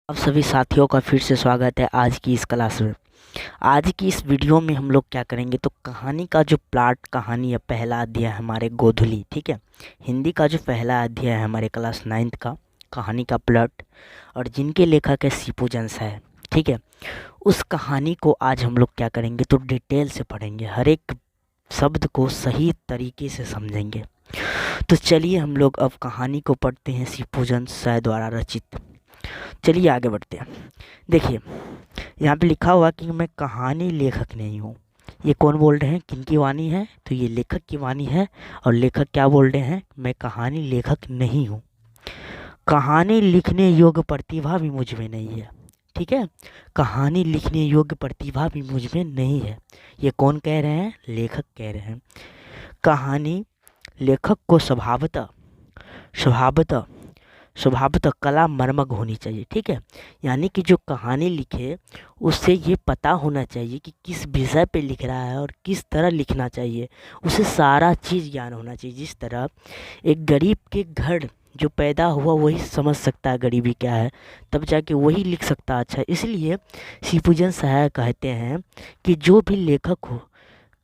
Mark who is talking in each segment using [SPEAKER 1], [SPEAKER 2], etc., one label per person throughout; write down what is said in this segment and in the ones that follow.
[SPEAKER 1] आप सभी साथियों का फिर से स्वागत है आज की इस क्लास में। आज की इस वीडियो में हम लोग क्या करेंगे तो कहानी का जो प्लॉट कहानी है पहला अध्याय है हमारे गोधुली, ठीक है। हिंदी का जो पहला अध्याय है हमारे क्लास 9th का कहानी का प्लॉट और जिनके लेखक है सीपू जंस है, ठीक है। उस कहानी को आज हम लोग क्या करेंगे तो डिटेल से पढ़ेंगे, हर एक शब्द को सही तरीके से समझेंगे। तो चलिए हम लोग अब कहानी को पढ़ते हैं सीपू जंस द्वारा रचित। चलिए आगे बढ़ते हैं। देखिए यहाँ पे लिखा हुआ कि मैं कहानी लेखक नहीं हूँ। ये कौन बोल रहे हैं, किनकी वाणी है, तो ये लेखक की वाणी है। और लेखक क्या बोल रहे हैं, मैं कहानी लेखक नहीं हूँ। कहानी लिखने योग्य प्रतिभा भी मुझ में नहीं है, ठीक है। कहानी लिखने योग्य प्रतिभा भी मुझ में नहीं है। ये कौन कह रहे हैं, लेखक कह रहे हैं। कहानी लेखक को स्वभावतः स्वभावतः कला मर्मज्ञ होनी चाहिए, ठीक है। यानी कि जो कहानी लिखे उससे ये पता होना चाहिए कि किस विषय पे लिख रहा है और किस तरह लिखना चाहिए, उसे सारा चीज़ ज्ञान होना चाहिए। जिस तरह एक गरीब के घर जो पैदा हुआ वही समझ सकता है गरीबी क्या है, तब जाके वही लिख सकता है अच्छा। इसलिए सीपूजन सहाय कहते हैं कि जो भी लेखक हो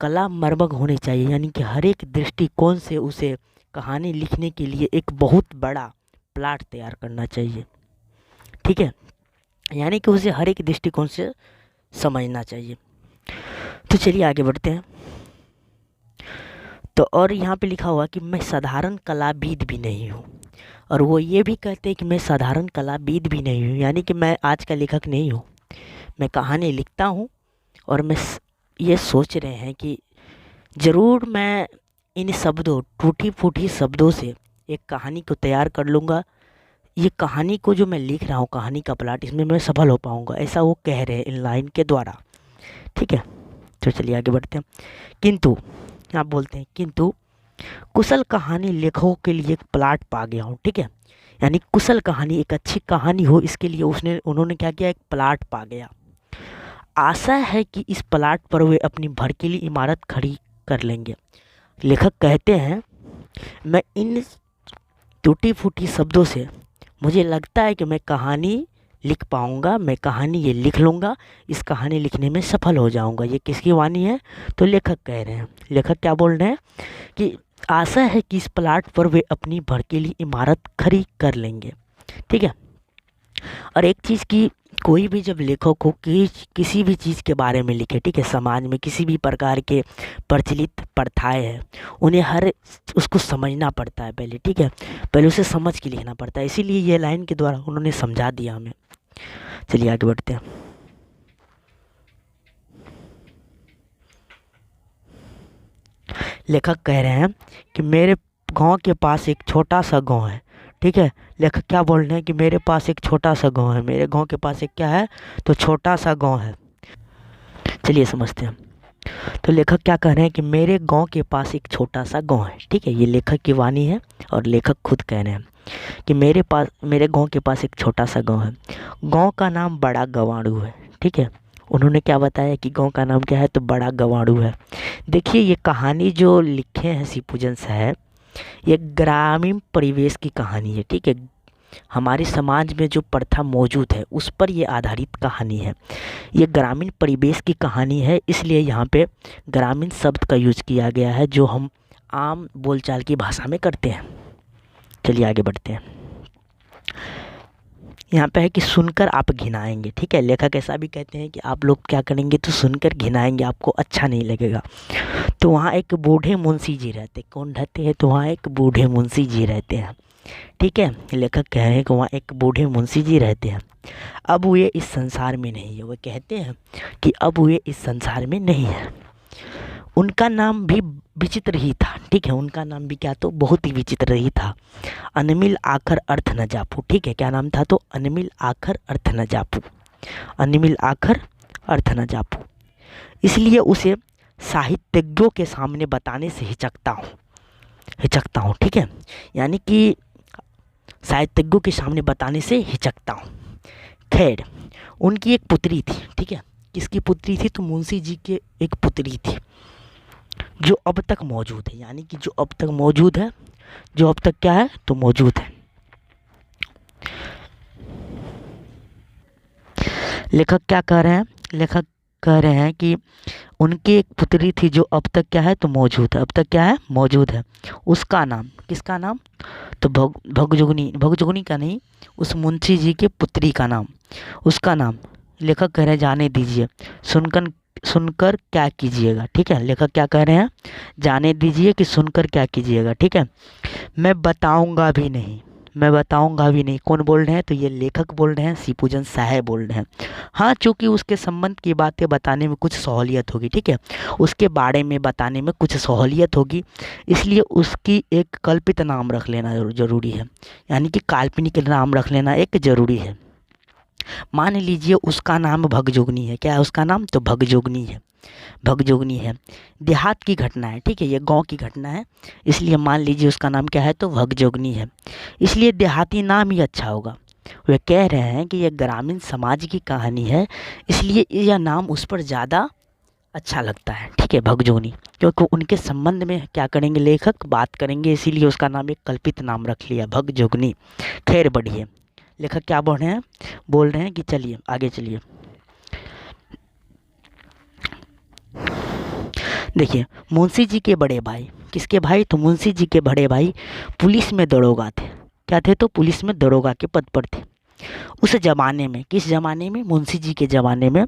[SPEAKER 1] कला मर्मज्ञ होने चाहिए, यानी कि हर एक दृष्टिकोण से उसे कहानी लिखने के लिए एक बहुत बड़ा प्लाट तैयार करना चाहिए, ठीक है। यानी कि उसे हर एक दृष्टिकोण से समझना चाहिए। तो चलिए आगे बढ़ते हैं। तो और यहाँ पे लिखा हुआ कि मैं साधारण कलाविद भी नहीं हूँ, और वो ये भी कहते हैं कि मैं साधारण कलाविद भी नहीं हूँ, यानी कि मैं आज का लेखक नहीं हूँ। मैं कहानी लिखता हूँ और मैं ये सोच रहे हैं कि ज़रूर मैं इन शब्दों टूटी फूटी शब्दों से एक कहानी को तैयार कर लूँगा। ये कहानी को जो मैं लिख रहा हूँ, कहानी का प्लॉट, इसमें मैं सफल हो पाऊँगा, ऐसा वो कह रहे हैं इन लाइन के द्वारा, ठीक है। तो चलिए आगे बढ़ते हैं। किंतु आप बोलते हैं किंतु कुशल कहानी लेखकों के लिए एक प्लॉट पा गया हूँ, ठीक है। यानी कुशल कहानी, एक अच्छी कहानी हो, इसके लिए उन्होंने क्या किया, एक प्लॉट पा गया। आशा है कि इस प्लॉट पर वे अपनी भड़कीली इमारत खड़ी कर लेंगे। लेखक कहते हैं मैं इन टूटी फूटी शब्दों से मुझे लगता है कि मैं कहानी लिख पाऊँगा, मैं कहानी ये लिख लूँगा, इस कहानी लिखने में सफल हो जाऊँगा। ये किसकी वाणी है, तो लेखक कह रहे हैं। लेखक क्या बोल रहे हैं कि आशा है कि इस प्लॉट पर वे अपनी भड़कीली इमारत खड़ी कर लेंगे, ठीक है। और एक चीज़ की, कोई भी जब लेखक हो किसी भी चीज़ के बारे में लिखे, ठीक है, समाज में किसी भी प्रकार के प्रचलित प्रथाएं हैं, उन्हें हर उसको समझना पड़ता है पहले, ठीक है। पहले उसे समझ के लिखना पड़ता है, इसीलिए ये लाइन के द्वारा उन्होंने समझा दिया हमें। चलिए आगे बढ़ते हैं। लेखक कह रहे हैं कि मेरे गांव के पास एक छोटा सा गांव है, ठीक है। लेखक क्या बोल रहे हैं कि मेरे पास एक छोटा सा गांव है, मेरे गांव के पास एक क्या है, तो छोटा सा गांव है। चलिए समझते हैं। तो लेखक क्या कह रहे हैं कि मेरे गांव के पास एक छोटा सा गांव है, ठीक है। ये लेखक की वाणी है और लेखक खुद कह रहे हैं कि मेरे गांव के पास एक छोटा सा गांव है। गांव का नाम बड़ा गवाड़ू है, ठीक है। उन्होंने क्या बताया कि गांव का नाम क्या है, तो बड़ा गवाड़ू है। देखिए ये कहानी जो लिखे हैं सीपूजन साहब, ये ग्रामीण परिवेश की कहानी है, ठीक है। हमारे समाज में जो प्रथा मौजूद है उस पर ये आधारित कहानी है। ये ग्रामीण परिवेश की कहानी है, इसलिए यहाँ पे ग्रामीण शब्द का यूज किया गया है जो हम आम बोलचाल की भाषा में करते हैं। चलिए आगे बढ़ते हैं। यहाँ पे है कि सुनकर आप घिनाएंगे, ठीक है। लेखक ऐसा भी कहते हैं कि आप लोग क्या करेंगे तो सुनकर घिनाएंगे, आपको अच्छा नहीं लगेगा। तो वहाँ एक बूढ़े मुंशी जी रहते, कौन रहते हैं, तो वहाँ एक बूढ़े मुंशी जी रहते हैं, ठीक है। लेखक कह रहे हैं कि वहाँ एक बूढ़े मुंशी जी रहते हैं। अब वे इस संसार में नहीं है, वो कहते हैं कि अब वे इस संसार में नहीं है। उनका नाम भी विचित्र ही था, ठीक है। उनका नाम भी क्या, तो बहुत ही विचित्र ही था। अनमिल आखर अर्थ न जापू, ठीक है। क्या नाम था, तो अनमिल आखर अर्थ न जापू, अनमिल आखर अर्थ न जापू। इसलिए उसे साहित्यज्ञों के सामने बताने से हिचकता हूँ, ठीक है। यानी कि साहित्यज्ञों के सामने बताने से हिचकता हूँ। खैर उनकी एक पुत्री थी, ठीक है। किसकी पुत्री थी, तो मुंशी जी के एक पुत्री थी जो अब तक मौजूद है, यानी कि जो अब तक मौजूद है, जो अब तक क्या है, तो मौजूद है। लेखक क्या कह रहे हैं, लेखक कह रहे हैं कि उनकी एक पुत्री थी जो अब तक क्या है, तो मौजूद है, अब तक क्या है, मौजूद है। उसका नाम, किसका नाम, तो भगजोगनी, भगजोगनी का नहीं, उस मुंशी जी की पुत्री का नाम, उसका नाम लेखक कह रहे हैं जाने दीजिए, सुनकर सुनकर क्या कीजिएगा। ठीक है, लेखक क्या कह रहे हैं, जाने दीजिए कि सुनकर क्या कीजिएगा। ठीक है, मैं बताऊंगा भी नहीं, मैं बताऊंगा भी नहीं, कौन बोल रहे हैं, तो ये लेखक बोल रहे हैं, शिवपूजन साहब बोल रहे हैं। हाँ, चूंकि उसके संबंध की बातें बताने में कुछ सहूलियत होगी, ठीक है, उसके बारे में बताने में कुछ सहूलियत होगी, इसलिए उसकी एक कल्पित नाम रख लेना जरूरी है, यानी कि काल्पनिक नाम रख लेना एक जरूरी है। मान लीजिए उसका नाम भगजोगनी है, क्या है उसका नाम, तो भगजोगनी है, भगजोगनी है, देहात की घटना है, ठीक है, ये गांव की घटना है, इसलिए मान लीजिए उसका नाम क्या है, तो भगजोगनी है, इसलिए देहाती नाम ही अच्छा होगा। वे कह रहे हैं कि यह ग्रामीण समाज की कहानी है, इसलिए यह नाम उस पर ज़्यादा अच्छा लगता है। ठीक है, भगजोगनी, क्योंकि उनके संबंध में क्या करेंगे, लेखक बात करेंगे, इसीलिए उसका नाम एक कल्पित नाम रख लिया, भगजोगनी। खैर बढ़िए, लेखक क्या बोल रहे हैं, बोल रहे हैं कि चलिए आगे चलिए। देखिए, मुंशी जी के बड़े भाई, किसके भाई, तो मुंशी जी के बड़े भाई पुलिस में दरोगा थे, क्या थे, तो पुलिस में दरोगा के पद पर थे। उस ज़माने में, किस ज़माने में, मुंशी जी के ज़माने में,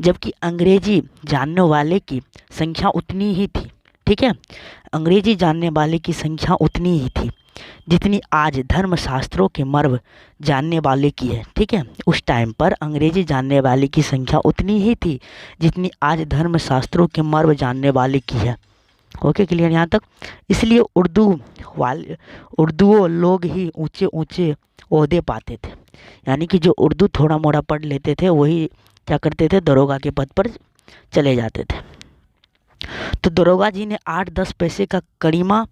[SPEAKER 1] जबकि अंग्रेजी जानने वाले की संख्या उतनी ही थी। ठीक है, अंग्रेजी जानने वाले की संख्या उतनी ही थी जितनी आज धर्मशास्त्रों के मर्म जानने वाले की है। ठीक है, उस टाइम पर अंग्रेजी जानने वाले की संख्या उतनी ही थी जितनी आज धर्मशास्त्रों के मर्म जानने वाले की है। ओके, क्लियर यहाँ तक। इसलिए उर्दू लोग ही ऊंचे ऊंचे ओहदे पाते थे, यानी कि जो उर्दू थोड़ा मोड़ा पढ़ लेते थे वही क्या करते थे, दरोगा के पद पर चले जाते थे। तो दरोगा जी ने 8-10 पैसे का करीमा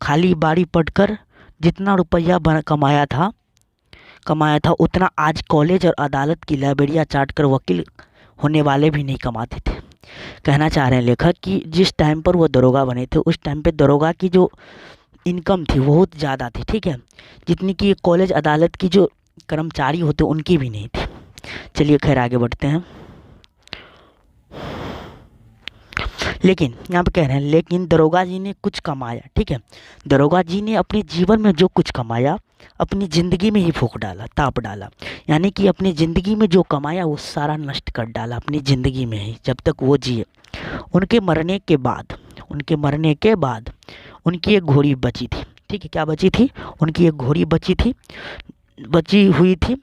[SPEAKER 1] खाली बाड़ी पढ़कर जितना रुपया कमाया था उतना आज कॉलेज और अदालत की लाइब्रेरियाँ चाट कर वकील होने वाले भी नहीं कमाते थे। कहना चाह रहे हैं लेखक कि जिस टाइम पर वो दरोगा बने थे उस टाइम पे दरोगा की जो इनकम थी बहुत ज़्यादा थी। ठीक है, जितनी कि कॉलेज अदालत की जो कर्मचारी होते उनकी भी नहीं थी। चलिए खैर आगे बढ़ते हैं। लेकिन यहाँ पे कह रहे हैं, लेकिन दरोगा जी ने कुछ कमाया। ठीक है, दरोगा जी ने अपने जीवन में जो कुछ कमाया अपनी ज़िंदगी में ही फूंक डाला, ताप डाला, यानी कि अपनी ज़िंदगी में जो कमाया वो सारा नष्ट कर डाला अपनी ज़िंदगी में ही, जब तक वो जिए। उनके मरने के बाद उनकी एक घोड़ी बची थी। ठीक है, क्या बची थी, उनकी एक घोड़ी बची हुई थी,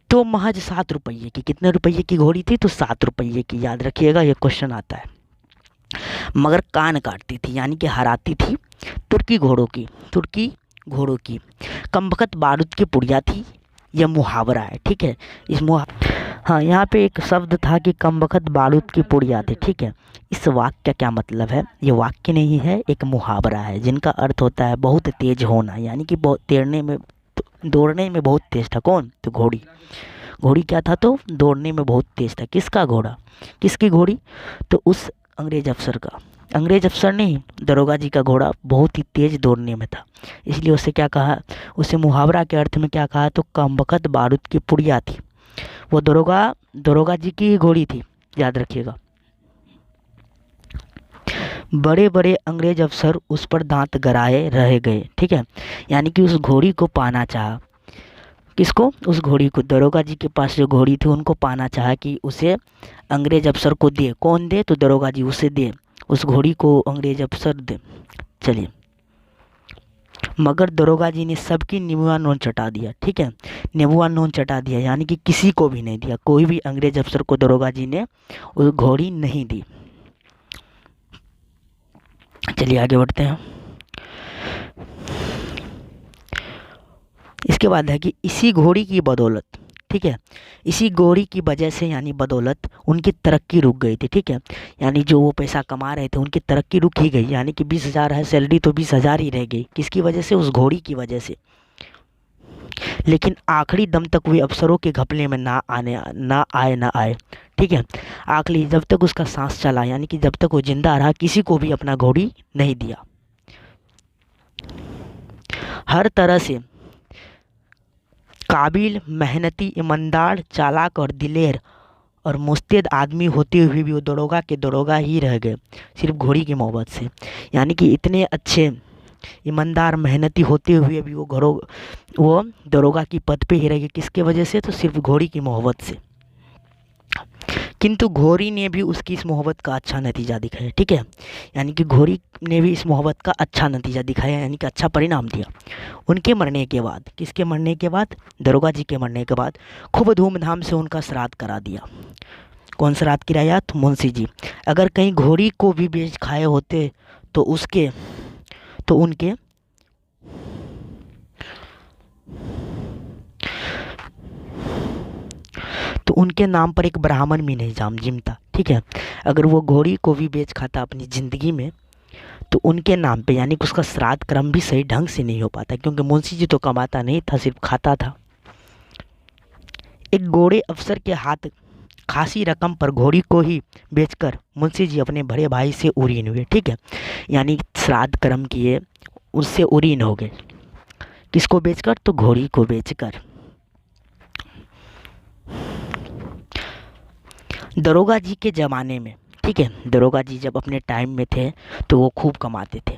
[SPEAKER 1] तो महज 7 रुपये की, कितने रुपये की घोड़ी थी, तो 7 रुपये की, याद रखिएगा ये क्वेश्चन आता है। मगर कान काटती थी, यानी कि हराती थी तुर्की घोड़ों की कमबख्त बारूद की पुड़िया थी। यह मुहावरा है। ठीक है, हाँ, यहाँ पे एक शब्द था कि कमबख्त बारूद की पुड़िया थी। ठीक है, इस वाक्य का क्या मतलब है, ये वाक्य नहीं है, एक मुहावरा है जिनका अर्थ होता है बहुत तेज होना, यानी कि बहुत दौड़ने में बहुत तेज था। कौन, तो घोड़ी क्या था, तो दौड़ने में बहुत तेज था। किसका घोड़ा, किसकी घोड़ी, तो उस अंग्रेज अफसर नहीं, दरोगा जी का घोड़ा बहुत ही तेज दौड़ने में था, इसलिए उसे क्या कहा, उसे मुहावरा के अर्थ में क्या कहा, तो कमबख्त बारूद की पुड़िया थी। वो दरोगा जी की घोड़ी थी, याद रखिएगा। बड़े बड़े अंग्रेज अफसर उस पर दांत गराए रह गए। ठीक है, यानी कि उस घोड़ी को पाना चाहा, किसको, उस घोड़ी को, दरोगा जी के पास जो घोड़ी थी उनको पाना चाहा कि उसे अंग्रेज अफसर को दे। कौन दे, तो दरोगा जी उसे दे, उस घोड़ी को अंग्रेज अफसर दे। चलिए, मगर दरोगा जी ने सबकी नींबुआ नोन चटा दिया। ठीक है, नींबुआ नोन चटा दिया, यानी कि किसी को भी नहीं दिया, कोई भी अंग्रेज अफसर को दरोगा जी ने वो घोड़ी नहीं दी। चलिए आगे बढ़ते हैं। इसके बाद है कि इसी घोड़ी की बदौलत, ठीक है, इसी घोड़ी की वजह से यानी बदौलत उनकी तरक्की रुक गई थी। ठीक है, यानी जो वो पैसा कमा रहे थे उनकी तरक्की रुक ही गई, यानी कि 20,000 है सैलरी तो 20,000 ही रह गई। किसकी वजह से, उस घोड़ी की वजह से। लेकिन आखिरी दम तक वे अफसरों के घपले में ना आए। ठीक है, आखिरी जब तक उसका सांस चला, यानी कि जब तक वो जिंदा रहा, किसी को भी अपना घोड़ी नहीं दिया। हर तरह से काबिल, मेहनती, ईमानदार, चालाक और दिलेर और मुस्तैद आदमी होते हुए भी वो दरोगा के दरोगा ही रह गए, सिर्फ घोड़ी की मोहब्बत से। यानी कि इतने अच्छे, ईमानदार, मेहनती होते हुए भी वो दरोगा की पद पे ही रह गए। किसके वजह से? तो सिर्फ घोड़ी की मोहब्बत से। किंतु घोड़ी ने भी उसकी इस मोहब्बत का अच्छा नतीजा दिखाया, ठीक है। यानी कि घोड़ी ने भी इस मोहब्बत का अच्छा नतीजा दिखाया, यानी कि अच्छा परिणाम दिया। उनके मरने के बाद, किसके मरने के बाद? दरोगा जी के मरने के बाद खूब धूमधाम से उनका श्राद्ध करा दिया। कौन श्राद्ध कराया? तो मुंशी जी। अगर कहीं घोड़ी को भी बेच खाए होते तो उनके नाम पर एक ब्राह्मण भी नहीं जिमता, ठीक है। अगर वो घोड़ी को भी बेच खाता अपनी ज़िंदगी में तो उनके नाम पे, यानी कि उसका श्राद्ध क्रम भी सही ढंग से नहीं हो पाता, क्योंकि मुंशी जी तो कमाता नहीं था, सिर्फ खाता था। एक घोड़े अफसर के हाथ खासी रकम पर घोड़ी को ही बेचकर मुंशी जी अपने बड़े भाई से उरीन हुए, ठीक है। यानी श्राद्ध कर्म किए, उससे उरीन हो गए। किसको बेचकर? तो घोड़ी को बेचकर। दरोगा जी के ज़माने में, ठीक है, दरोगा जी जब अपने टाइम में थे तो वो खूब कमाते थे।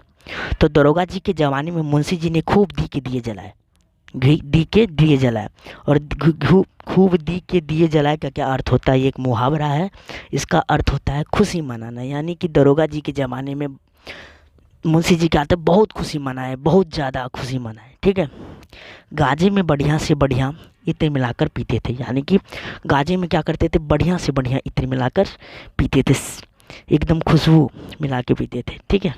[SPEAKER 1] तो दरोगा जी के ज़माने में मुंशी जी ने खूब दी के दिए जलाए, और खूब दी के दिए जलाए का क्या अर्थ होता है? ये एक मुहावरा है, इसका अर्थ होता है खुशी मनाना। यानी कि दरोगा जी के ज़माने में मुंशी जी क्या आते, बहुत खुशी मनाए, बहुत ज़्यादा खुशी मनाए, ठीक है। गाजे में बढ़िया से बढ़िया इत्र मिलाकर पीते थे, यानी कि गाजे में क्या करते थे? बढ़िया से बढ़िया इत्र मिलाकर पीते थे, एकदम खुशबू मिला के पीते थे, ठीक है।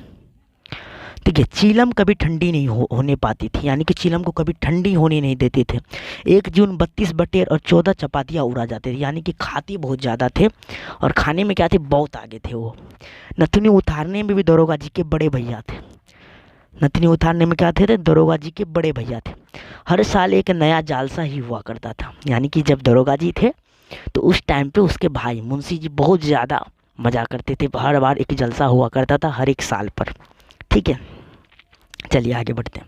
[SPEAKER 1] ठीक है, चीलम कभी ठंडी नहीं होने पाती थी, यानी कि चीलम को कभी ठंडी होने नहीं देते थे। 1 जून 32 बटेर और 14 चपातियाँ उड़ा जाते थे, यानी कि खाते बहुत ज़्यादा थे और खाने में क्या थे? बहुत आगे थे वो। नथुनी उतारने में भी दरोगा जी के बड़े भैया थे। नथनी उतारने में क्या थे? दरोगा जी के बड़े भैया थे। हर साल एक नया जालसा ही हुआ करता था, यानी कि जब दरोगा जी थे तो उस टाइम पे उसके भाई मुंशी जी बहुत ज़्यादा मजा करते थे। हर बार एक जलसा हुआ करता था, हर एक साल पर, ठीक है। चलिए आगे बढ़ते हैं।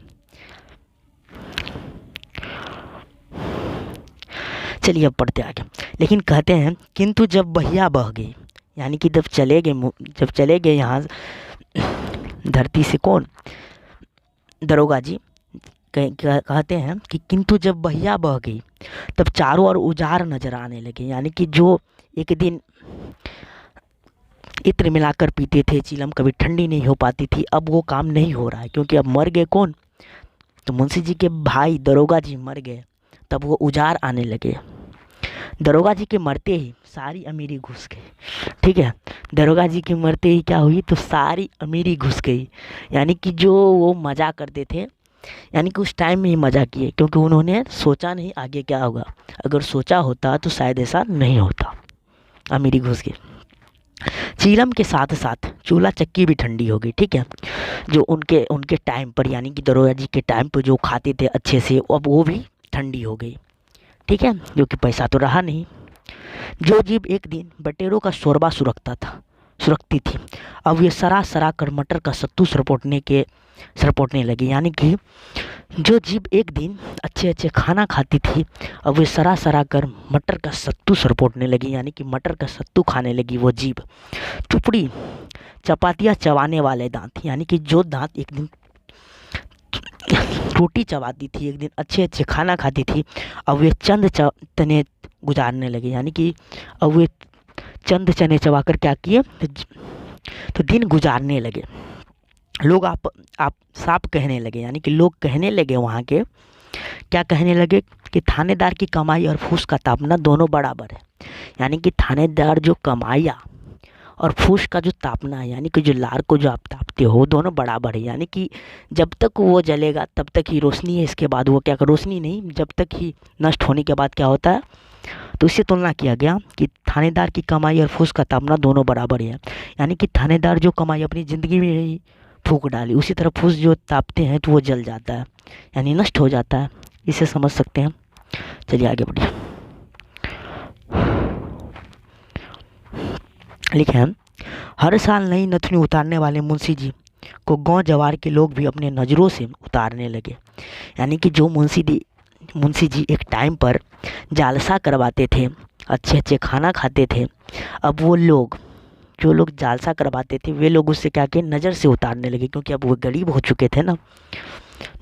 [SPEAKER 1] चलिए अब पढ़ते आगे। लेकिन कहते हैं किंतु जब बहिया बह गई, यानी कि जब चले गए यहाँ धरती से, कौन? दरोगा जी। कहते हैं कि किंतु जब बहिया बह गई तब चारों ओर उजाड़ नजर आने लगे, यानी कि जो एक दिन इत्र मिलाकर पीते थे, चीलम कभी ठंडी नहीं हो पाती थी, अब वो काम नहीं हो रहा है, क्योंकि अब मर गए। कौन? तो मुंशी जी के भाई दरोगा जी मर गए, तब वो उजाड़ आने लगे। दरोगा जी के मरते ही सारी अमीरी घुस गई, ठीक है। दरोगा जी के मरते ही क्या हुई? तो सारी अमीरी घुस गई, यानी कि जो वो मज़ा करते थे, यानी कि उस टाइम में ही मज़ा किए, क्योंकि उन्होंने सोचा नहीं आगे क्या होगा। अगर सोचा होता तो शायद ऐसा नहीं होता। अमीरी घुस गई। चीलम के साथ साथ चूल्हा चक्की भी ठंडी हो गई, ठीक है। जो उनके टाइम पर, यानी कि दरोगा जी के टाइम पर जो खाते थे अच्छे से, अब वो भी ठंडी हो गई, ठीक है, क्योंकि पैसा तो रहा नहीं। जो जीभ एक दिन बटेरों का शोरबा सुरखती थी, अब ये सरा कर मटर का सत्तू सरपोटने लगी, यानी कि जो जीभ एक दिन अच्छे खाना खाती थी, अब वे सरा कर मटर का सत्तू सरपोटने लगी, यानी कि मटर का सत्तू खाने लगी वो जीभ। टुपड़ी चपातियाँ चबाने वाले दांत, यानी कि जो दांत एक दिन रोटी चबाती थी, एक दिन अच्छे खाना खाती थी, अब वे चंद चने गुजारने लगे, यानी कि अब वे चंद चने चबाकर क्या किए? तो दिन गुजारने लगे। लोग आप साफ कहने लगे, यानी कि लोग कहने लगे वहाँ के, क्या कहने लगे? कि थानेदार की कमाई और फूस का तापना दोनों बराबर है, यानी कि थानेदार जो कमाया और फूस का जो तापना है, यानी कि जो लार को जो आप तापते हो, वो दोनों बराबर है। यानी कि जब तक वो जलेगा तब तक ही रोशनी है, इसके बाद वो क्या कर, रोशनी नहीं, जब तक ही नष्ट होने के बाद क्या होता है? तो इससे तुलना किया गया कि थानेदार की कमाई और फूस का तापना दोनों बराबर है, यानी कि थानेदार जो कमाई अपनी ज़िंदगी में ही फूंक डाली, उसी तरह फूस जो तापते हैं तो वो जल जाता है, यानी नष्ट हो जाता है। इसे समझ सकते हैं। चलिए आगे बढ़िए। लिखे हैं, हर साल नई नथनी उतारने वाले मुंशी जी को गांव जवार के लोग भी अपने नज़रों से उतारने लगे, यानी कि जो मुंशी जी मुंशी जी एक टाइम पर जालसा करवाते थे, अच्छे अच्छे खाना खाते थे। अब वो लोग, जो लोग जालसा करवाते थे, वे लोग उससे क्या किए, नज़र से उतारने लगे, क्योंकि अब वो गरीब हो चुके थे ना।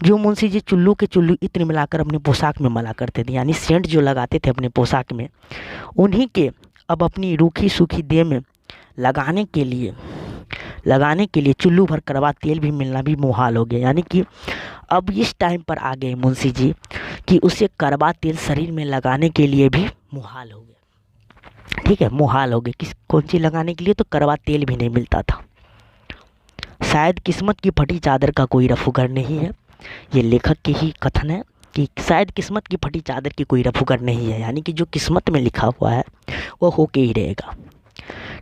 [SPEAKER 1] जो मुंशी जी चुल्लू के चुल्लू इत्र मिलाकर अपने पोशाक में मला करते थे, यानी सेंट जो लगाते थे अपने पोशाक में, उन्हीं के अब अपनी रूखी सूखी देह में लगाने के लिए चुल्लू भर कड़वा तेल भी मिलना भी मुहाल हो गया। यानी कि अब इस टाइम पर आ गए मुंशी जी कि उसे कड़वा तेल शरीर में लगाने के लिए भी मुहाल हो गया। ठीक है, मुहाल हो गया। कौन सी लगाने के लिए, तो कड़वा तेल भी नहीं मिलता था। शायद किस्मत की फटी चादर का कोई रफूगर नहीं है, ये लेखक की ही कथन है कि शायद किस्मत की फटी चादर की कोई रफूगर नहीं है, यानी कि जो किस्मत में लिखा हुआ है वो होके ही रहेगा।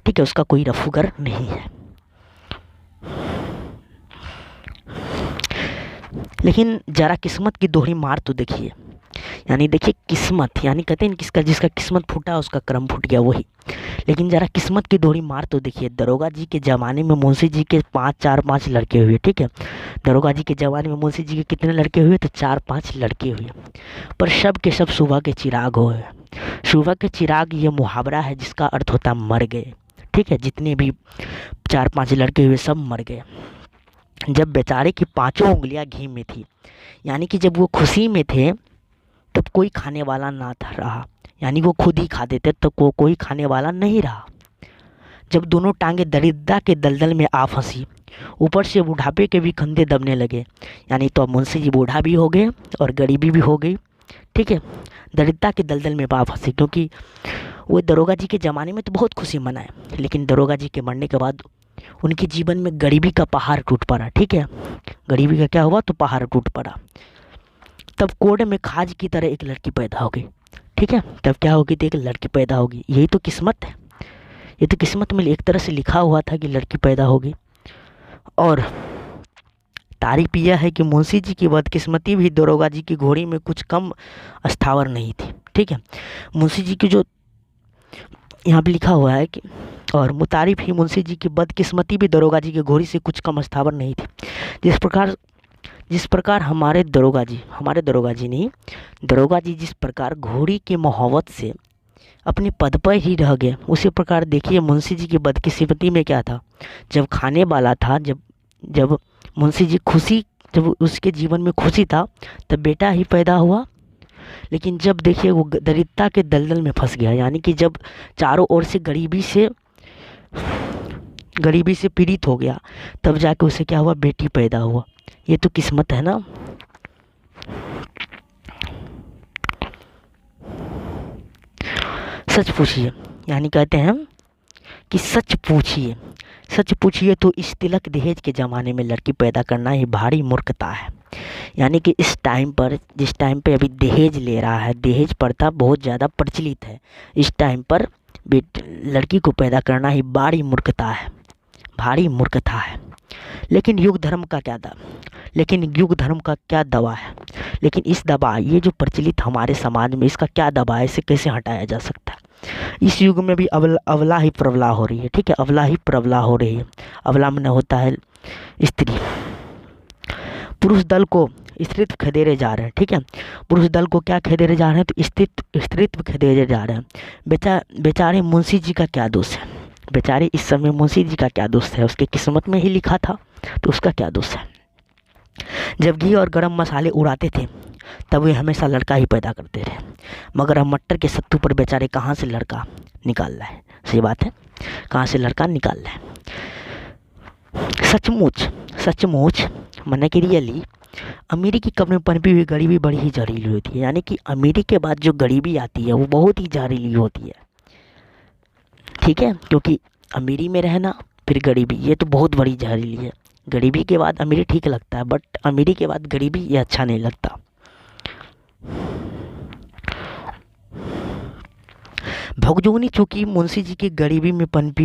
[SPEAKER 1] ठीक है, उसका कोई रफूगर नहीं है। लेकिन ज़रा किस्मत की दोहरी मार तो देखिए, यानी देखिए किस्मत, यानी कहते हैं किसका, जिसका किस्मत फूटा उसका कर्म फूट गया, वही। लेकिन ज़रा किस्मत की दोहरी मार तो देखिए, दरोगा जी के ज़माने में मुंशी जी के 5 लड़के हुए। ठीक है, दरोगा जी के ज़माने में मुंशी जी के कितने लड़के हुए, तो 4-5 लड़के हुए, पर सब के सब सुबह के चिराग हुए। सुबह के चिराग ये मुहावरा है जिसका अर्थ होता मर गए। ठीक है, जितने भी 4-5 लड़के हुए सब मर गए। जब बेचारे की 5 उंगलियां घी में थी, यानी कि जब वो खुशी में थे तब कोई खाने वाला ना था रहा, यानी वो खुद ही खाते थे तो कोई खाने वाला नहीं रहा। जब दोनों टांगे दरिद्रता के दलदल में आ फंसी, ऊपर से बुढ़ापे के भी कंधे दबने लगे, यानी तो अब मुंशी जी बूढ़ा भी हो गए और गरीबी भी हो गई। ठीक है, दरिद्रता के दलदल में आ फंसी, क्योंकि वो दरोगा जी के ज़माने में तो बहुत खुशी मनाए, लेकिन दरोगा जी के मरने के बाद उनके जीवन में गरीबी का पहाड़ टूट पड़ा। ठीक है, गरीबी का क्या हुआ, तो पहाड़ टूट पड़ा। तब कोड में खाज की तरह एक लड़की पैदा हो गई। ठीक है, तब क्या होगी, तो एक लड़की पैदा होगी। यही तो किस्मत है, ये तो किस्मत में एक तरह से लिखा हुआ था कि लड़की पैदा होगी। और तारीफ यह है कि मुंशी जी की बदकिस्मती भी दरोगा जी की घोड़ी में कुछ कम अस्थावर नहीं थी। ठीक है, मुंशी जी की जो यहाँ पे लिखा हुआ है कि, और मुतारिफ ही मुंशी जी की बदकिस्मती भी दरोगा जी की घोड़ी से कुछ कम अस्थावर नहीं थी। जिस प्रकार हमारे दरोगा जी नहीं, दरोगा जी जिस प्रकार घोड़ी की मोहब्बत से अपने पद पर ही रह गए, उसी प्रकार देखिए मुंशी जी की बदकिस्मती में क्या था। जब खाने वाला था, जब मुंशी जी जब उसके जीवन में खुशी था, तब बेटा ही पैदा हुआ। लेकिन जब देखिए वो दरिद्रता के दलदल में फंस गया, यानी कि जब चारों ओर से गरीबी से पीड़ित हो गया, तब जाके उसे क्या हुआ, बेटी पैदा हुआ। ये तो किस्मत है ना। सच पूछिए, यानी कहते हैं कि सच पूछिए तो इस तिलक दहेज के ज़माने में लड़की पैदा करना ही भारी मूर्खता है। यानी कि इस टाइम पर, जिस टाइम पे अभी दहेज ले रहा है, दहेज प्रथा बहुत ज़्यादा प्रचलित है, इस टाइम पर लड़की को पैदा करना ही भारी मूर्खता है। लेकिन युग धर्म का क्या दवा है। लेकिन इस दवा, ये जो प्रचलित हमारे समाज में, इसका क्या दवा है, इसे कैसे हटाया जा सकता है। इस युग में भी अबला ही प्रबला हो रही है। ठीक है, अबला ही प्रबला हो रही है। अबला में होता है स्त्री। पुरुष दल को स्त्रीत्व खदेड़े जा रहे हैं। ठीक है, पुरुष दल को क्या खदेड़े जा रहे हैं, तो स्त्रीत्व खदेड़े जा रहे हैं। बेचारे मुंशी जी का क्या दोष है, बेचारे इस समय मुंशी जी का क्या दोष है, उसके किस्मत में ही लिखा था, तो उसका क्या दोष है। जब घी और गरम मसाले उड़ाते थे तब वे हमेशा लड़का ही पैदा करते थे, मगर अब मट्टर के सत्तू पर बेचारे कहाँ से लड़का निकाल रहा है। सही बात है, कहाँ से लड़का निकाल रहा है। सचमुच माने कि रियली अमीरी की कब्र में पनपी हुई गरीबी बड़ी ही जहरीली होती है। यानी कि अमीरी के बाद जो गरीबी आती है वो बहुत ही जहरीली होती है। ठीक है, क्योंकि अमीरी में रहना फिर गरीबी, ये तो बहुत बड़ी जहरीली है। गरीबी के बाद अमीरी ठीक लगता है, बट अमीरी के बाद गरीबी ये अच्छा नहीं लगता। भगजोगनी चूंकि मुंशी जी की गरीबी में पैदा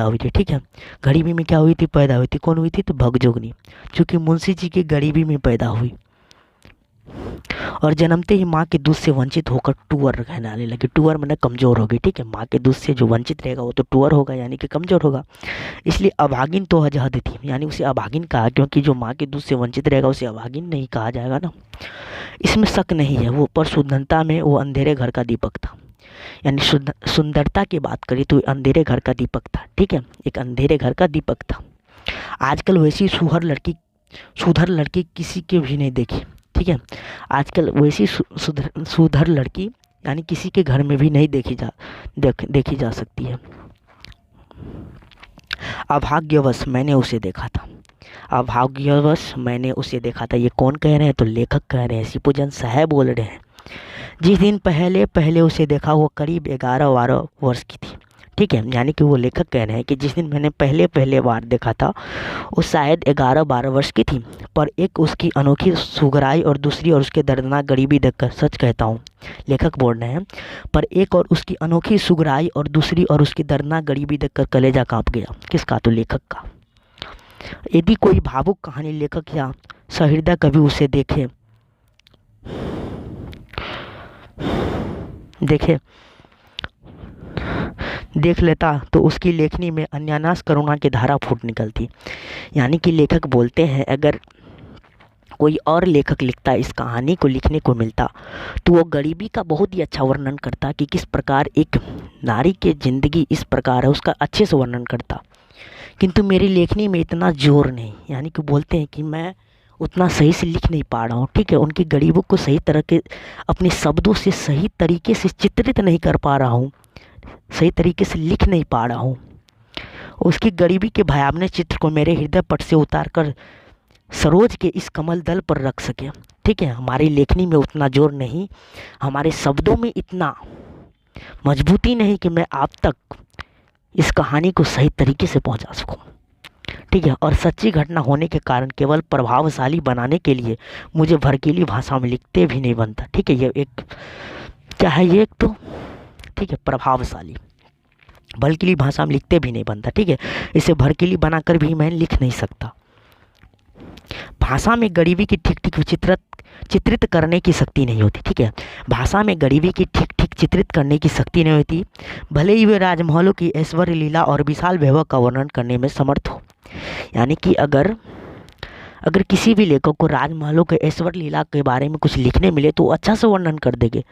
[SPEAKER 1] हुई थी। ठीक है, गरीबी में क्या हुई थी, पैदा हुई थी। कौन हुई थी, तो भगजोगनी, चूंकि मुंशी जी की गरीबी में पैदा हुई। और जन्मते ही माँ के दूध से वंचित होकर टूअर कहलाने लगी। टूअर मतलब कमज़ोर होगी, ठीक है। माँ के दूध से जो वंचित रहेगा वो तो टूअर होगा, यानी कि कमज़ोर होगा। इसलिए अभागिन तो हद थी, यानी उसे अभागिन कहा, क्योंकि जो माँ के दूध से वंचित रहेगा उसे अभागिन नहीं कहा जाएगा ना, इसमें शक नहीं है। वो पर शुद्धता में वो अंधेरे घर का दीपक था, यानी सुंदरता की बात करें तो अंधेरे घर का दीपक था, ठीक है। एक अंधेरे घर का दीपक था। आजकल वैसी सुधर लड़की किसी के भी नहीं देखी, ठीक है। आजकल वैसी सुधर लड़की यानी किसी के घर में भी नहीं देखी जा सकती है। अभाग्यवश मैंने उसे देखा था, अभाग्यवश मैंने उसे देखा था। ये कौन कह रहे हैं? तो लेखक कह रहे हैं, शिवपूजन साहब बोल रहे हैं। जिस दिन पहले उसे देखा वो करीब 11-12 वर्ष की थी, ठीक है। यानी कि वो लेखक कह रहे हैं कि जिस दिन मैंने पहले बार देखा था वो शायद 11-12 वर्ष की थी। पर एक उसकी अनोखी सुगराई और दूसरी और उसके दर्दनाक गरीबी देखकर, सच कहता हूँ लेखक बोल रहे हैं, पर एक और उसकी अनोखी सुगराई और दूसरी और उसकी दर्दनाक गरीबी देखकर कलेजा कांप गया। किसका? तो लेखक का। यदि कोई भावुक कहानी लेखक या सहृदय कवि उसे देख लेता तो उसकी लेखनी में अन्यानास करुणा की धारा फूट निकलती। यानी कि लेखक बोलते हैं अगर कोई और लेखक लिखता, इस कहानी को लिखने को मिलता, तो वो गरीबी का बहुत ही अच्छा वर्णन करता कि किस प्रकार एक नारी की ज़िंदगी इस प्रकार है, उसका अच्छे से वर्णन करता। किंतु मेरी लेखनी में इतना जोर नहीं, यानी कि बोलते हैं कि मैं उतना सही से लिख नहीं पा रहा हूँ, ठीक है। उनकी गरीबों को सही तरह के अपने शब्दों से सही तरीके से चित्रित नहीं कर पा रहा हूँ, सही तरीके से लिख नहीं पा रहा हूँ। उसकी गरीबी के भयावह चित्र को मेरे हृदय पट से उतार कर सरोज के इस कमल दल पर रख सके, ठीक है। हमारी लेखनी में उतना जोर नहीं, हमारे शब्दों में इतना मजबूती नहीं कि मैं आप तक इस कहानी को सही तरीके से पहुंचा सकूं, ठीक है। और सच्ची घटना होने के कारण केवल प्रभावशाली बनाने के लिए मुझे भड़कीली भाषा में लिखते भी नहीं बनता, ठीक है। ये एक क्या है? ये एक तो ठीक है प्रभावशाली, भड़कीली भाषा में लिखते भी नहीं बनता, ठीक है। इसे भड़कीली बनाकर भी मैं लिख नहीं सकता। भाषा में गरीबी की ठीक ठीक चित्रित करने की शक्ति नहीं होती, ठीक है। भाषा में गरीबी की ठीक ठीक चित्रित करने की शक्ति नहीं होती, भले ही वे राजमहलों की ऐश्वर्य लीला और विशाल वैभव का वर्णन करने में समर्थ हो। यानी कि अगर किसी भी लेखक को राजमहलों के ऐश्वर्य लीला के बारे में कुछ लिखने मिले तो अच्छा से वर्णन कर देंगे,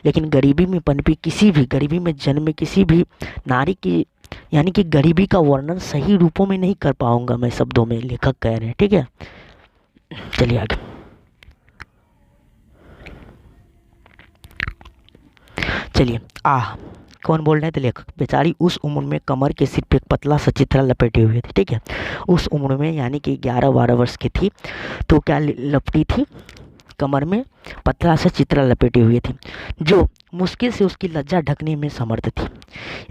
[SPEAKER 1] लेकिन गरीबी में पनपी किसी भी, गरीबी में जन्मे किसी भी नारी की, यानी कि गरीबी का वर्णन सही रूपों में नहीं कर पाऊंगा मैं शब्दों में, लेखक कह रहे हैं, ठीक है। चलिए आगे। चलिए कौन बोल रहे थे? लेखक। बेचारी उस उम्र में कमर के सिर पे एक पतला सा चित्रा लपेटे हुए थे, ठीक है। उस उम्र में यानी कि 11-12 वर्ष की थी, तो क्या लपटी थी? कमर में पतला सा चित्रा लपेटे हुए थी, जो मुश्किल से उसकी लज्जा ढकने में समर्थ थी।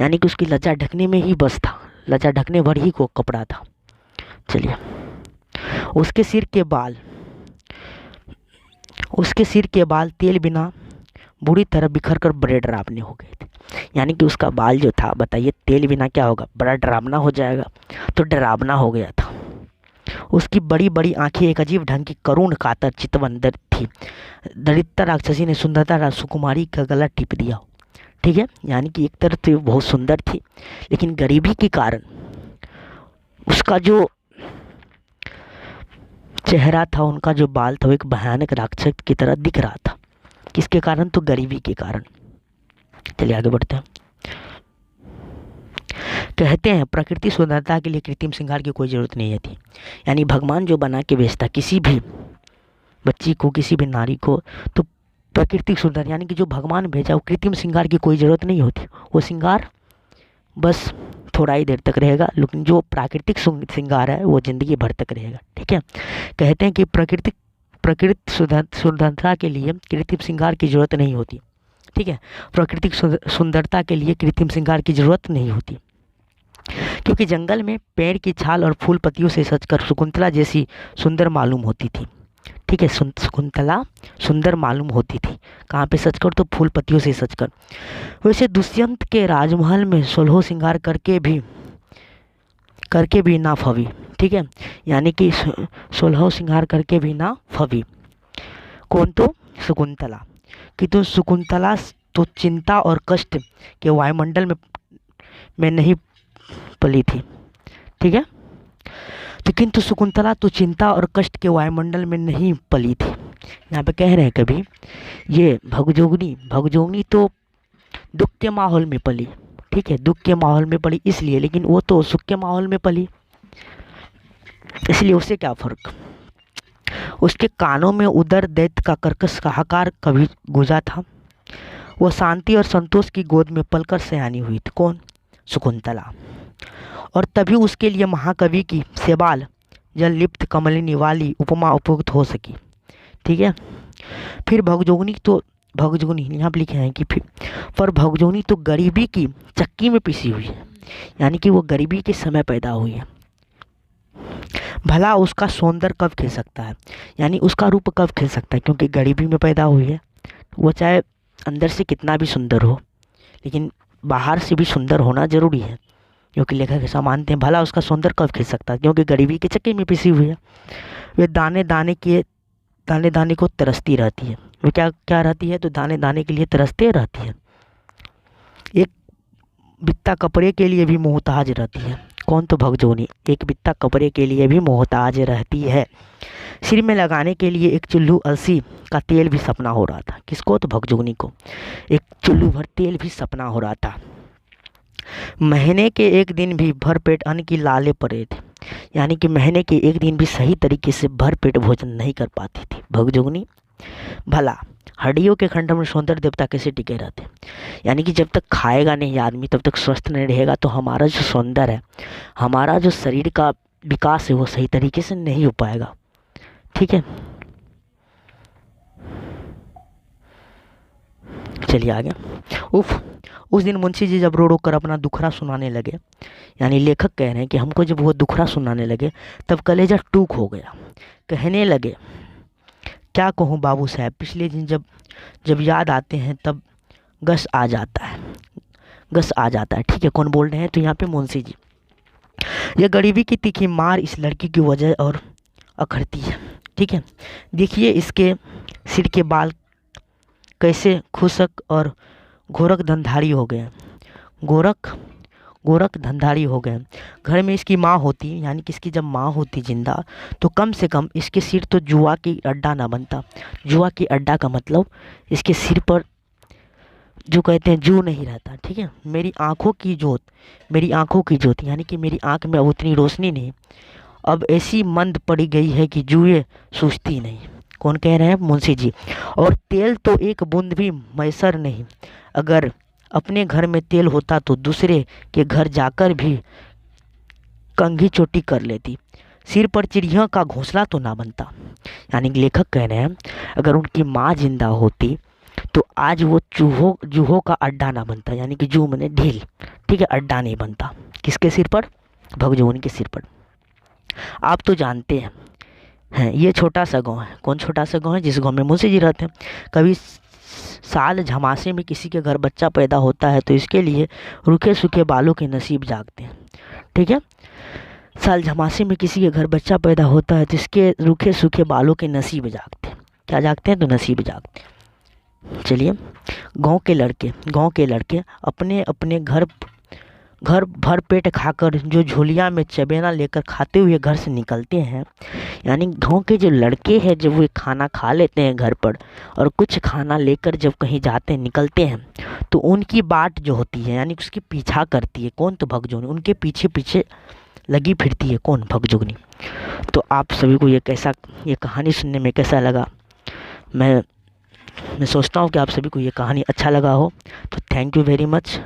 [SPEAKER 1] यानी कि उसकी लज्जा ढकने में ही बस था, लज्जा ढकने भर ही को कपड़ा था। चलिए। उसके सिर के बाल तेल बिना बुरी तरह बिखर कर बड़े डरावने हो गए थे। यानी कि उसका बाल जो था, बताइए, तेल बिना क्या होगा? बड़ा डरावना हो जाएगा, तो डरावना हो गया था। उसकी बड़ी बड़ी आंखें एक अजीब ढंग की करुण कातर चितवन थी। दरिद्र राक्षसी ने सुंदरता सुकुमारी का गला टिप दिया, ठीक है। यानी कि एक तरफ तो बहुत सुंदर थी, लेकिन गरीबी के कारण उसका जो चेहरा था, उनका जो बाल था, वो एक भयानक राक्षस की तरह दिख रहा था। किसके कारण? तो गरीबी के कारण। चलिए आगे बढ़ते हैं। कहते हैं प्रकृति सुंदरता के लिए कृत्रिम श्रृंगार की कोई ज़रूरत नहीं थी। यानी भगवान जो बना के भेजता किसी भी बच्ची को, किसी भी नारी को, तो प्राकृतिक सुंदर, यानी कि जो भगवान भेजा, वो कृत्रिम श्रृंगार की कोई ज़रूरत नहीं होती। वो श्रृंगार बस थोड़ा ही देर तक रहेगा, लेकिन जो प्राकृतिक श्रृंगार है वो ज़िंदगी भर तक रहेगा, ठीक है। कहते हैं कि प्रकृति सुंदरता के लिए कृत्रिम श्रृंगार की ज़रूरत नहीं होती, ठीक है। प्राकृतिक सुंदरता के लिए कृत्रिम श्रृंगार की ज़रूरत नहीं होती, क्योंकि जंगल में पेड़ की छाल और फूल पत्तियों से सजकर शकुंतला जैसी सुंदर मालूम होती थी, ठीक है। शकुंतला सुंदर मालूम होती थी, कहाँ पे सजकर? तो फूल पत्तियों से सजकर। वैसे दुष्यंत के राजमहल में 16 श्रृंगार करके भी ना फवी, ठीक है। यानी कि 16 श्रृंगार करके भी ना फवी। कौन? तो शकुंतला कि शकुंतला तो चिंता और कष्ट के वायुमंडल में नहीं पली थी, ठीक है। तो किंतु शकुंतला तो चिंता और कष्ट के वायुमंडल में नहीं पली थी। यहाँ पे कह रहे हैं कभी ये भगजोगनी तो दुख के माहौल में पली, ठीक है, दुख के माहौल में पली इसलिए, लेकिन वो तो सुख के माहौल में पली, इसलिए उससे क्या फर्क। उसके कानों में उदर दैत्य का कर्कश हाहाकार कभी गूंजा था। वो शांति और संतोष की गोद में पलकर सयानी हुई थी। कौन? शकुंतला। और तभी उसके लिए महाकवि की सेबाल जल लिप्त कमलिनी वाली उपमा उपयुक्त हो सकी, ठीक है। फिर भगजोगनी यहाँ पर लिखे हैं कि पर भगजोगनी तो गरीबी की चक्की में पिसी हुई है, यानी कि वो गरीबी के समय पैदा हुई है। भला उसका सौंदर्य कब खिल सकता है, यानी उसका रूप कब खिल सकता है, क्योंकि गरीबी में पैदा हुई है। वो चाहे अंदर से कितना भी सुंदर हो, लेकिन बाहर से भी सुंदर होना जरूरी है, क्योंकि लेखक ऐसा मानते हैं। भला उसका सौंदर्य कब खिल सकता है, क्योंकि गरीबी के चक्की में पिसी हुई है। वे दाने दाने को तरसती रहती है। वो क्या रहती है? तो दाने दाने के लिए तरसते रहती है। एक बित्ता कपड़े के लिए भी मोहताज रहती है। कौन? तो भगजोगनी एक बित्ता कपड़े के लिए भी मोहताज रहती है। सिर में लगाने के लिए एक चुल्लू अलसी का तेल भी सपना हो रहा था। किसको? तो भगजोगनी को एक चुल्लू भर तेल भी सपना हो रहा था। महीने के एक दिन भी भर पेट अन्न की लाले पड़े थे, यानी कि महीने के एक दिन भी सही तरीके से भर पेट भोजन नहीं कर पाती थी भगजोगनी। भला हड्डियों के खंड में सौंदर्य देवता कैसे टिके रहते, यानी कि जब तक खाएगा नहीं आदमी तब तक स्वस्थ नहीं रहेगा, तो हमारा जो सौंदर्य है, हमारा जो शरीर का विकास है, वो सही तरीके से नहीं हो पाएगा, ठीक है। चलिए आगे। उस दिन मुंशी जी जब रो रो कर अपना दुखड़ा सुनाने लगे, यानी लेखक कह रहे हैं कि हमको जब वो दुखड़ा सुनाने लगे तब कलेजा टूक हो गया। कहने लगे, क्या कहूँ बाबू साहब, पिछले दिन जब याद आते हैं तब गस आ जाता है, ठीक है। कौन बोल रहे हैं? तो यहाँ पे मुंशी जी। यह गरीबी की तीखी मार इस लड़की की वजह और अखरती है, ठीक है। देखिए इसके सिर के बाल कैसे खुशक और गोरख धंधारी हो गए। गोरख धंधारी हो गए। घर में इसकी माँ होती, यानी कि इसकी जब माँ होती जिंदा, तो कम से कम इसके सिर तो जुआ की अड्डा ना बनता। जुआ की अड्डा का मतलब इसके सिर पर जो कहते हैं जू नहीं रहता, ठीक है। मेरी आँखों की जोत, यानी कि मेरी आँख में उतनी रोशनी नहीं, अब ऐसी मंद पड़ी गई है कि जुए सूझती नहीं। कौन कह रहे हैं? मुंशी जी। और तेल तो एक बूंद भी मैसर नहीं। अगर अपने घर में तेल होता तो दूसरे के घर जाकर भी कंघी चोटी कर लेती। सिर पर चिड़िया का घोंसला तो ना बनता। यानी लेखक कह रहे हैं अगर उनकी माँ जिंदा होती तो आज वो जूहों का अड्डा ना बनता, यानी कि जू मने ढील, ठीक है, अड्डा नहीं बनता। किसके सिर पर? भगजोगनी के सिर पर। आप तो जानते हैं ये छोटा सा गांव है। कौन छोटा सा गांव है? जिस गांव में मुंशी जी रहते हैं। कभी साल झमासे में किसी के घर बच्चा पैदा होता है तो इसके लिए रूखे सूखे बालों के नसीब जागते हैं, ठीक है। साल झमासे में किसी के घर बच्चा पैदा होता है तो इसके रूखे सूखे बालों के नसीब जागते हैं। क्या जागते हैं? तो नसीब जागते हैं। चलिए, गांव के लड़के अपने अपने घर भर पेट खाकर जो झोलिया में चबेना लेकर खाते हुए घर से निकलते हैं, यानी गांव के जो लड़के हैं जब वो खाना खा लेते हैं घर पर और कुछ खाना लेकर जब कहीं जाते हैं निकलते हैं तो उनकी बाट जो होती है, यानी उसकी पीछा करती है। कौन? तो भगजोगनी उनके पीछे पीछे लगी फिरती है। कौन? भगजोगनी। तो आप सभी को ये कहानी सुनने में कैसा लगा? मैं सोचता हूँ कि आप सभी को ये कहानी अच्छा लगा हो। तो थैंक यू वेरी मच।